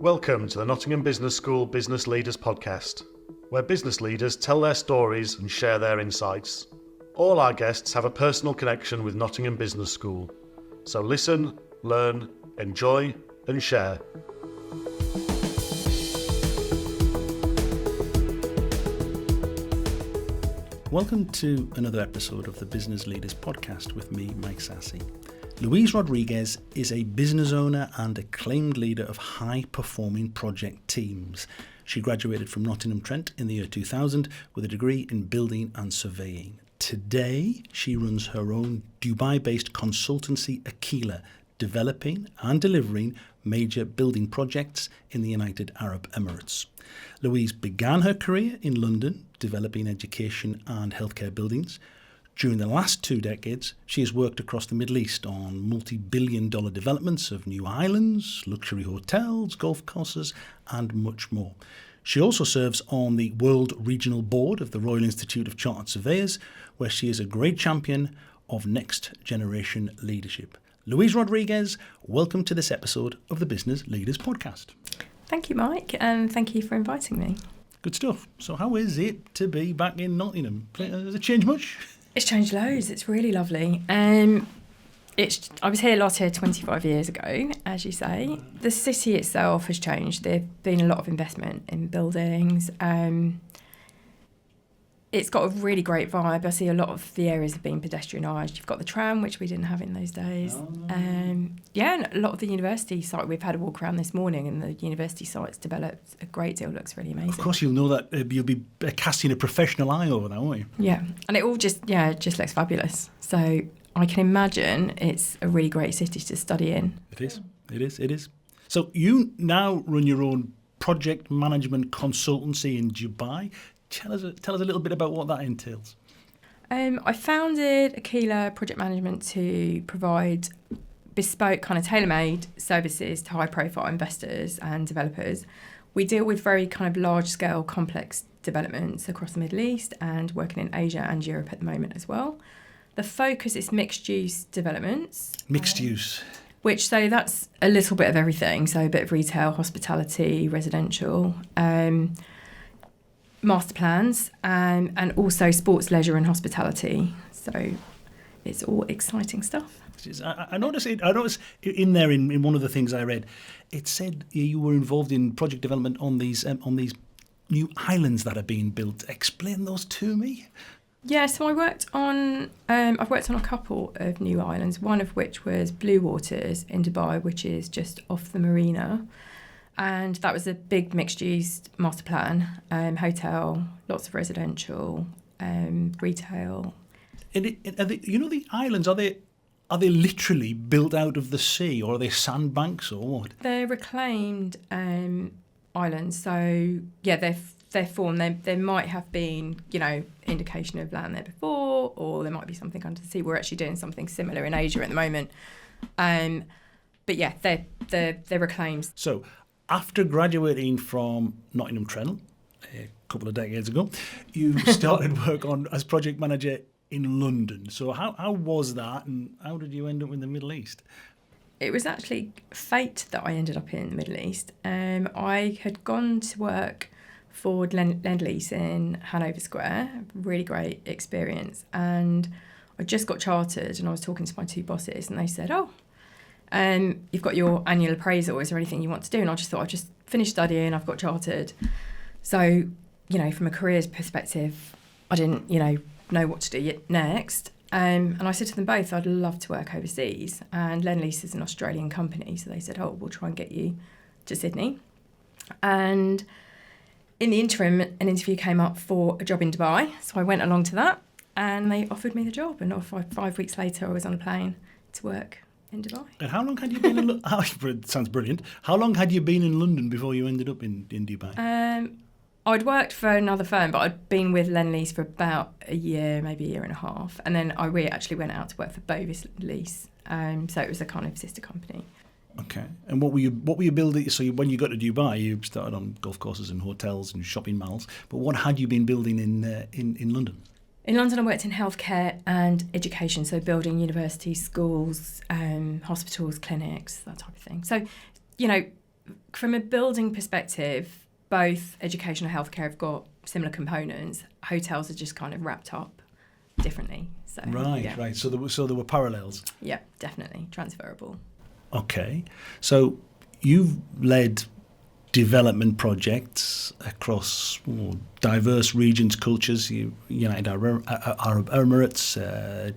Welcome to the Nottingham Business School Business Leaders Podcast, where business leaders tell their stories and share their insights. All our guests have a personal connection with Nottingham Business School. So listen, learn, enjoy and share. Welcome to another episode of the Business Leaders Podcast with me, Mike Sassi. Louise Rodrigues is a business owner and acclaimed leader of high-performing project teams. She graduated from Nottingham, Trent in the year 2000 with a degree in building and surveying. Today, she runs her own Dubai-based consultancy, AQUILA, developing and delivering major building projects in the United Arab Emirates. Louise began her career in London, developing education and healthcare buildings. During the last 2 decades, she has worked across the Middle East on multi-billion-dollar developments of new islands, luxury hotels, golf courses, and much more. She also serves on the World Regional Board of the Royal Institute of Chartered Surveyors, where she is a great champion of next-generation leadership. Louise Rodrigues, welcome to this episode of the Business Leaders Podcast. Thank you, Mike, and thank you for inviting me. Good stuff. So how is it to be back in Nottingham? Has it changed much? It's changed loads. It's really lovely. I was here last year 25 years ago, as you say. The city itself has changed. There's been a lot of investment in buildings. It's got a really great vibe. I see a lot of the areas have been pedestrianised. You've got the tram, which we didn't have in those days. And a lot of the university site, we've had a walk around this morning and the university site's developed a great deal. Looks really amazing. Of course, you'll know that you'll be casting a professional eye over that, won't you? Yeah, and it all just looks fabulous. So I can imagine it's a really great city to study in. It is. So you now run your own project management consultancy in Dubai. Tell us a little bit about what that entails. I founded AQUILA Project Management to provide bespoke kind of tailor-made services to high-profile investors and developers. We deal with very kind of large-scale, complex developments across the Middle East and working in Asia and Europe at the moment as well. The focus is mixed-use developments. Mixed use. So that's a little bit of everything. So a bit of retail, hospitality, residential, master plans, and also sports, leisure and hospitality. So it's all exciting stuff. I noticed in there in one of the things I read, it said you were involved in project development on these new islands that are being built. Explain those to me. Yeah, so I've worked on a couple of new islands, one of which was Blue Waters in Dubai, which is just off the marina. And that was a big mixed-use master plan, hotel, lots of residential, retail. The islands, are they literally built out of the sea, or are they sandbanks, or what? They're reclaimed islands, so yeah, they're formed. There might have been, indication of land there before, or there might be something under the sea. We're actually doing something similar in Asia at the moment, but yeah, they're reclaimed. So, after graduating from Nottingham Trent a couple of decades ago, you started work as project manager in London. So how was that, and how did you end up in the Middle East? It was actually fate that I ended up in the Middle East. I had gone to work for Lend-Lease in Hanover Square, really great experience, and I just got chartered, and I was talking to my 2 bosses, and they said, you've got your annual appraisal, is there anything you want to do? And I just thought, I've just finished studying, I've got chartered. So, from a careers perspective, I didn't, know what to do next. And I said to them both, I'd love to work overseas. And Lend-Lease is an Australian company, so they said, we'll try and get you to Sydney. And in the interim, an interview came up for a job in Dubai. So I went along to that, and they offered me the job. And 5 weeks later, I was on a plane to work in Dubai. And how long had you been in London? Sounds brilliant. How long had you been in London before you ended up in Dubai? I'd worked for another firm, but I'd been with Lend-Lease for about a year, maybe a year and a half. And then we actually went out to work for Bovis Lease. So it was a kind of sister company. Okay. And what were you building? So when you got to Dubai, you started on golf courses and hotels and shopping malls. But what had you been building in London? In London, I worked in healthcare and education, so building universities, schools, hospitals, clinics, that type of thing. So, from a building perspective, both education and healthcare have got similar components. Hotels are just kind of wrapped up differently. So, Right. So there were parallels. Yeah, definitely transferable. Okay. So you've led development projects across diverse regions, cultures, United Arab Emirates,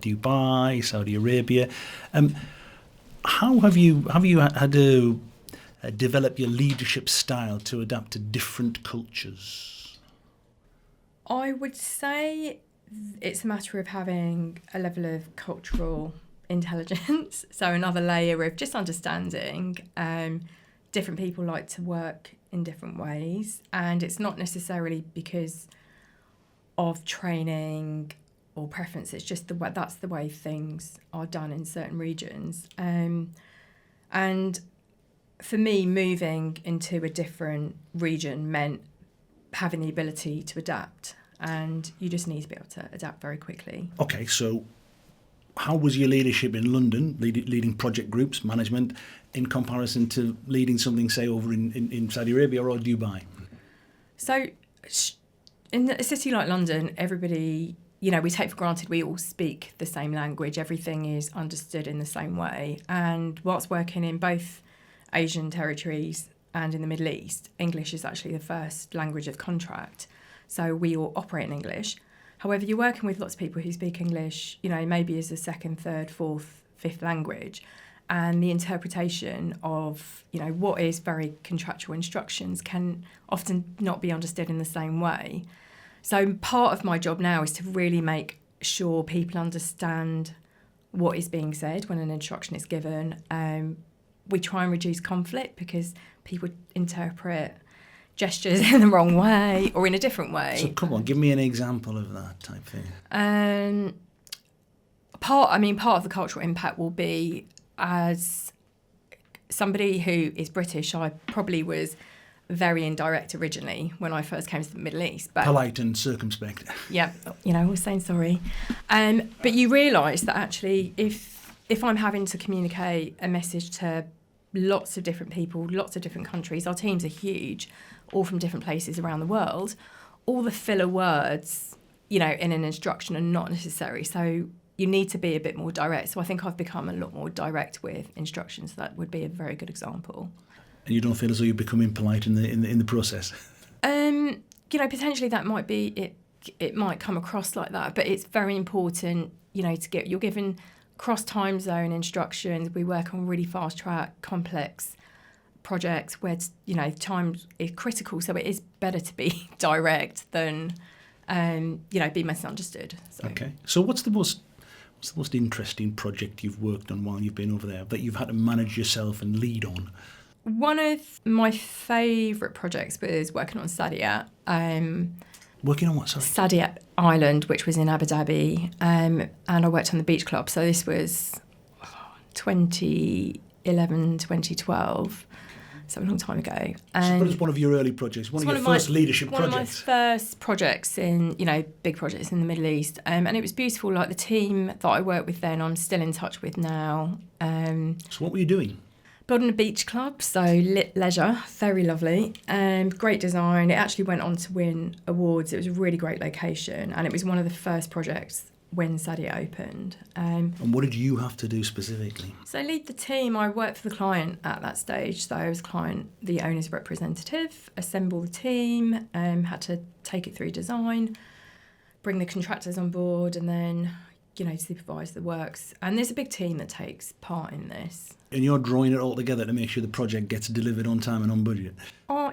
Dubai, Saudi Arabia. How have you had to develop your leadership style to adapt to different cultures? I would say it's a matter of having a level of cultural intelligence, so another layer of just understanding. Different people like to work in different ways, and it's not necessarily because of training or preference. It's just that's the way things are done in certain regions. And for me, moving into a different region meant having the ability to adapt, and you just need to be able to adapt very quickly. Okay, so how was your leadership in London, leading project groups, management, in comparison to leading something, say, over in Saudi Arabia or Dubai? So in a city like London, everybody, we take for granted we all speak the same language. Everything is understood in the same way. And whilst working in both Asian territories and in the Middle East, English is actually the first language of contract. So we all operate in English. However, you're working with lots of people who speak English, maybe as a second, third, fourth, fifth language. And the interpretation of, what is very contractual instructions can often not be understood in the same way. So part of my job now is to really make sure people understand what is being said when an instruction is given. We try and reduce conflict because people interpret gestures in the wrong way or in a different way. So come on, give me an example of that type thing. Part of the cultural impact will be, as somebody who is British, I probably was very indirect originally when I first came to the Middle East. But polite and circumspect. Yeah, always saying sorry. But you realise that actually if I'm having to communicate a message to lots of different people, lots of different countries, our teams are huge, all from different places around the world, all the filler words, in an instruction are not necessary. So you need to be a bit more direct. So I think I've become a lot more direct with instructions. That would be a very good example. And you don't feel as though you're becoming polite in the process? Potentially that might be it. It might come across like that, but it's very important, you're given cross time zone instructions. We work on really fast track, complex projects where time is critical. So it is better to be direct than be misunderstood. So. Okay. So what's the most interesting project you've worked on while you've been over there that you've had to manage yourself and lead on? One of my favourite projects was working on Sadia. Working on what, sorry? Sadia Island, which was in Abu Dhabi, and I worked on the beach club. So this was 2011, 2012, so a long time ago. So it was one of your early projects, one of your first leadership projects. One of my first projects in, big projects in the Middle East. And it was beautiful. Like the team that I worked with then, I'm still in touch with now. So what were you doing? Building a beach club, so lit leisure, very lovely, great design. It actually went on to win awards. It was a really great location, and it was one of the first projects when Sadia opened. And what did you have to do specifically? So lead the team. I worked for the client at that stage, so I was the owner's representative, assemble the team, had to take it through design, bring the contractors on board, and then supervise the works. And there's a big team that takes part in this. And you're drawing it all together to make sure the project gets delivered on time and on budget?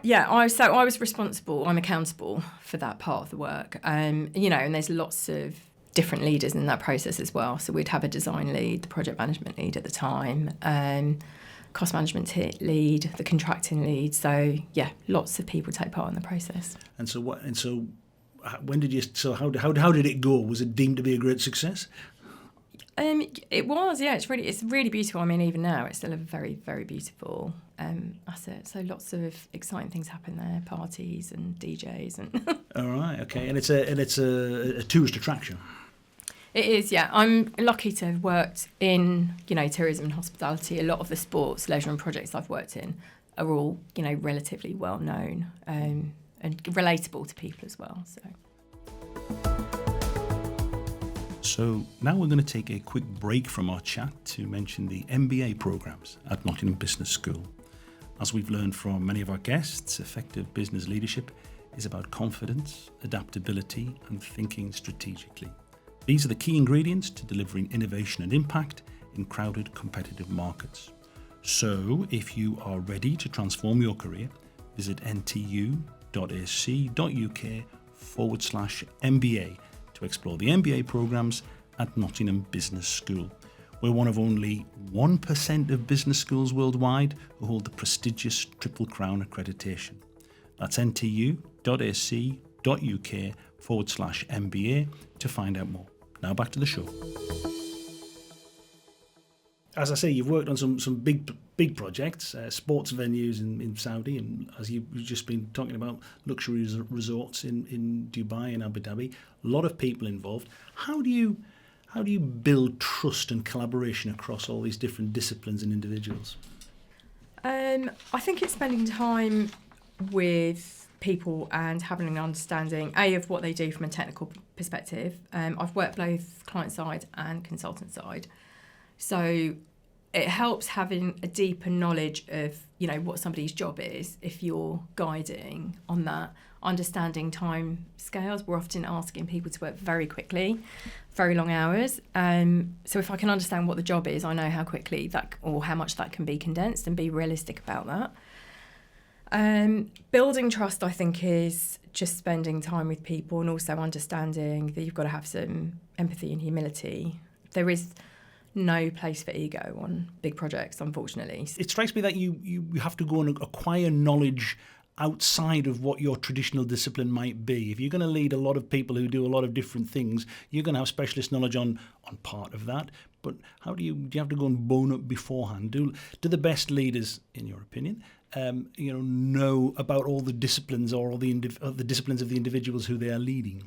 Yeah, I was responsible, I'm accountable for that part of the work. And there's lots of different leaders in that process as well. So we'd have a design lead, the project management lead at the time, cost management lead, the contracting lead. So yeah, lots of people take part in the process. When did you? So how did it go? Was it deemed to be a great success? It was, yeah. It's really beautiful. I mean, even now, it's still a very, very beautiful asset. So lots of exciting things happen there, parties and DJs and. All right, okay, and it's a tourist attraction. It is, yeah. I'm lucky to have worked in tourism and hospitality. A lot of the sports, leisure, and projects I've worked in are all, relatively well known and relatable to people as well. So now we're going to take a quick break from our chat to mention the MBA programs at Nottingham Business School. As we've learned from many of our guests, effective business leadership is about confidence, adaptability, and thinking strategically. These are the key ingredients to delivering innovation and impact in crowded, competitive markets. So, if you are ready to transform your career, visit ntu.ac.uk/MBA to explore the MBA programs at Nottingham Business School. We're one of only 1% of business schools worldwide who hold the prestigious Triple Crown accreditation. That's ntu.ac.uk/MBA to find out more. Now back to the show. As I say, you've worked on some big projects, sports venues in Saudi, and as you've just been talking about, luxury resorts in Dubai and Abu Dhabi. A lot of people involved. How do you build trust and collaboration across all these different disciplines and individuals? I think it's spending time with people and having an understanding, of what they do from a technical perspective. I've worked both client side and consultant side. So it helps having a deeper knowledge of, what somebody's job is if you're guiding on that, understanding time scales. We're often asking people to work very quickly, very long hours. So if I can understand what the job is, I know how quickly that or how much that can be condensed and be realistic about that. Building trust, I think, is just spending time with people and also understanding that you've got to have some empathy and humility. There is no place for ego on big projects, unfortunately. It strikes me that you have to go and acquire knowledge outside of what your traditional discipline might be. If you're going to lead a lot of people who do a lot of different things, you're going to have specialist knowledge on part of that. But how do you have to go and bone up beforehand? Do the best leaders, in your opinion, know about all the disciplines or all the disciplines of the individuals who they are leading?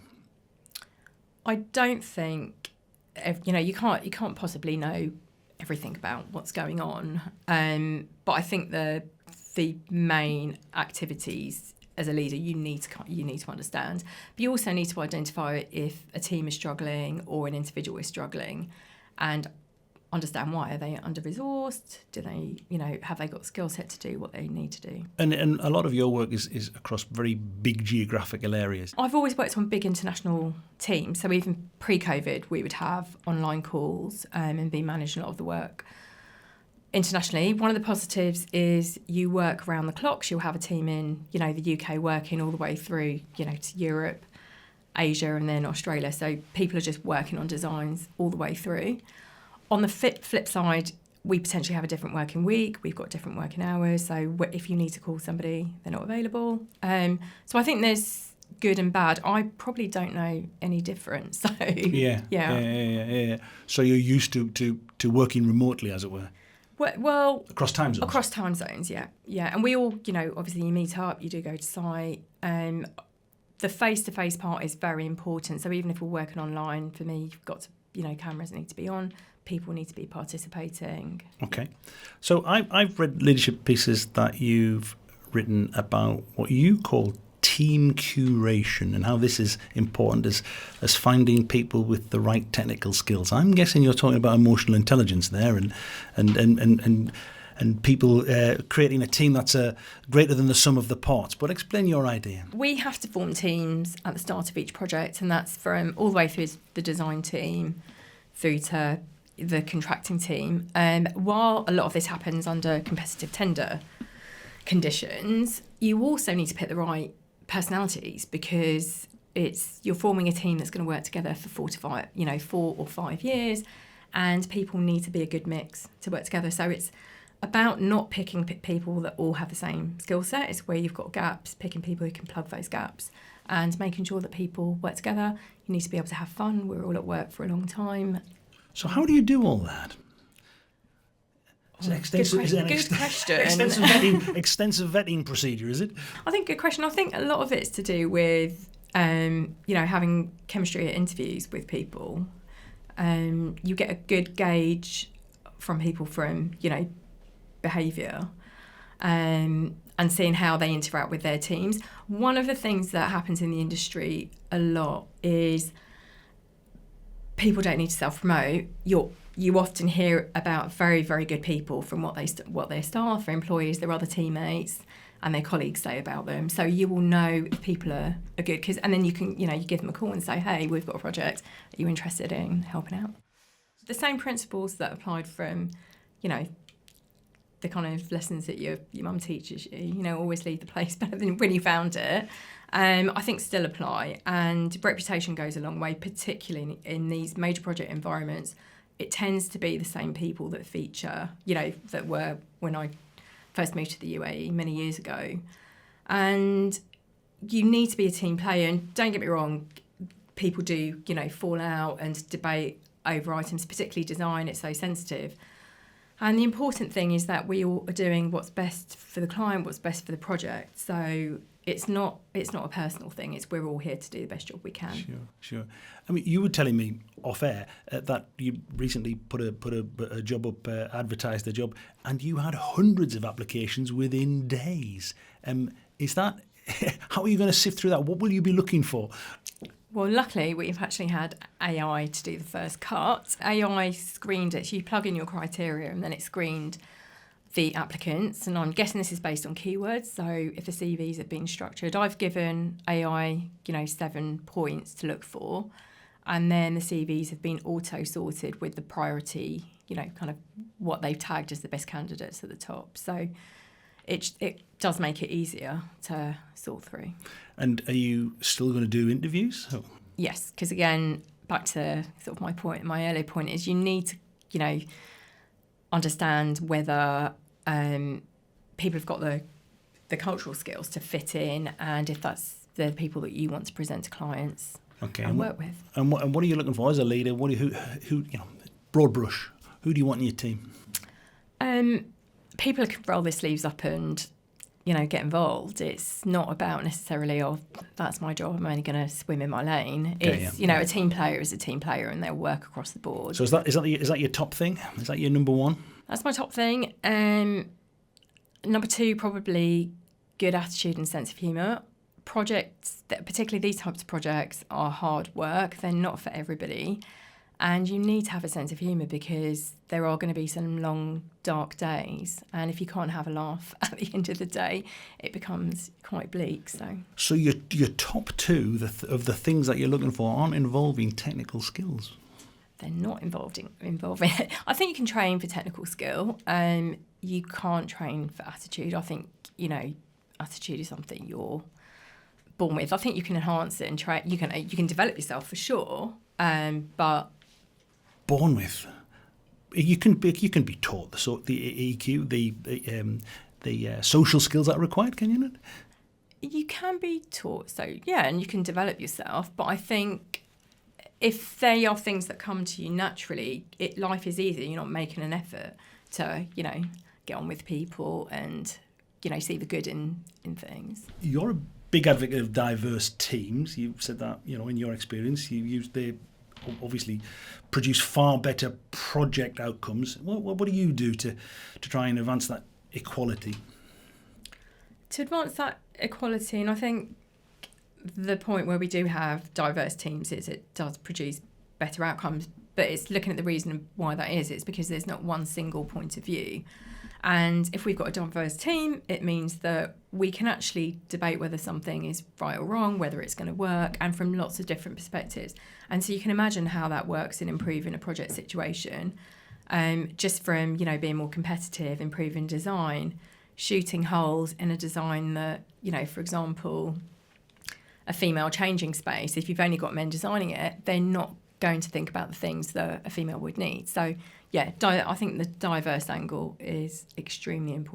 I don't think you can't possibly know everything about what's going on. But I think the main activities as a leader you need to understand. But you also need to identify if a team is struggling or an individual is struggling, and understand why. Are they under-resourced? Do they, have they got the skill set to do what they need to do? And a lot of your work is across very big geographical areas. I've always worked on big international teams. So even pre-COVID, we would have online calls and be managing a lot of the work internationally. One of the positives is you work around the clock. So you'll have a team in, the UK working all the way through, to Europe, Asia, and then Australia. So people are just working on designs all the way through. On the flip side, we potentially have a different working week. We've got different working hours. So if you need to call somebody, they're not available. So I think there's good and bad. I probably don't know any difference. So Yeah. So you're used to working remotely, as it were. Well, across time zones. Across time zones, yeah. And we all, obviously you meet up, you do go to site. The face-to-face part is very important. So even if we're working online, for me, you've got to, cameras need to be on. People need to be participating. Okay. So I've read leadership pieces that you've written about what you call team curation and how this is important as finding people with the right technical skills. I'm guessing you're talking about emotional intelligence there and people creating a team that's greater than the sum of the parts. But explain your idea. We have to form teams at the start of each project, and that's from all the way through the design team through to the contracting team. While a lot of this happens under competitive tender conditions, you also need to pick the right personalities, because you're forming a team that's going to work together for 4 or 5 years, and people need to be a good mix to work together. So it's about not picking people that all have the same skill set. It's where you've got gaps, picking people who can plug those gaps and making sure that people work together. You need to be able to have fun. We're all at work for a long time. So how do you do all that? Good question. Extensive vetting procedure, is it? I think good question. I think a lot of it's to do with, having chemistry at interviews with people. You get a good gauge from people from, behaviour. and seeing how they interact with their teams. One of the things that happens in the industry a lot is people don't need to self-promote. You often hear about very, very good people from what their staff, their employees, their other teammates, and their colleagues say about them. So you will know if people are good, and then you can, you give them a call and say, hey, we've got a project. Are you interested in helping out? The same principles that applied from, the kind of lessons that your mum teaches you, always leave the place better than when you found it, I think still apply. And reputation goes a long way, particularly in these major project environments. It tends to be the same people that feature, that were when I first moved to the UAE many years ago. And you need to be a team player. And don't get me wrong, people do, fall out and debate over items, particularly design. It's so sensitive. And the important thing is that we all are doing what's best for the client, what's best for the project. So it's not a personal thing. It's we're all here to do the best job we can. Sure. I mean, you were telling me off air that you recently put a job up, advertised a job, and you had hundreds of applications within days. Is that how are you going to sift through that? What will you be looking for? Well, luckily, we've actually had AI to do the first cut. AI screened it. So you plug in your criteria and then it screened the applicants. And I'm guessing this is based on keywords. So if the CVs have been structured, I've given AI, 7 points to look for. And then the CVs have been auto-sorted with the priority, kind of what they've tagged as the best candidates at the top. So it does make it easier to sort through. And are you still going to do interviews? Oh. Yes, because again, back to sort of my earlier point is you need to, understand whether people have got the cultural skills to fit in, and if that's the people that you want to present to clients and work with. And what are you looking for as a leader? Who broad brush? Who do you want in your team? People can roll their sleeves up and get involved. It's not about necessarily, that's my job, I'm only going to swim in my lane. It's, a team player is a team player and they'll work across the board. So is that your top thing? Is that your number one? That's my top thing. Number 2, probably good attitude and sense of humour. Projects, particularly these types of projects, are hard work. They're not for everybody. And you need to have a sense of humour because there are going to be some long, dark days. And if you can't have a laugh at the end of the day, it becomes quite bleak. So your top 2 of the things that you're looking for aren't involving technical skills? They're not involving. I think you can train for technical skill. You can't train for attitude. I think, attitude is something you're born with. I think you can enhance it and try. You can develop yourself for sure. But born with, you can be taught the EQ, the social skills that are required. Can you not? You can be taught. So yeah, and you can develop yourself. But I think if they are things that come to you naturally, life is easy. You're not making an effort to get on with people and see the good in things. You're a big advocate of diverse teams. You've said that in your experience, they obviously produce far better project outcomes. What do you do to try and advance that equality? To advance that equality, and I think the point where we do have diverse teams is it does produce better outcomes, but it's looking at the reason why that is. It's because there's not one single point of view. And if we've got a diverse team, it means that we can actually debate whether something is right or wrong, whether it's going to work, and from lots of different perspectives. And so you can imagine how that works in improving a project situation, just from, being more competitive, improving design, shooting holes in a design that, for example, a female changing space, if you've only got men designing it, they're not going to think about the things that a female would need. So, yeah, I think the diverse angle is extremely important.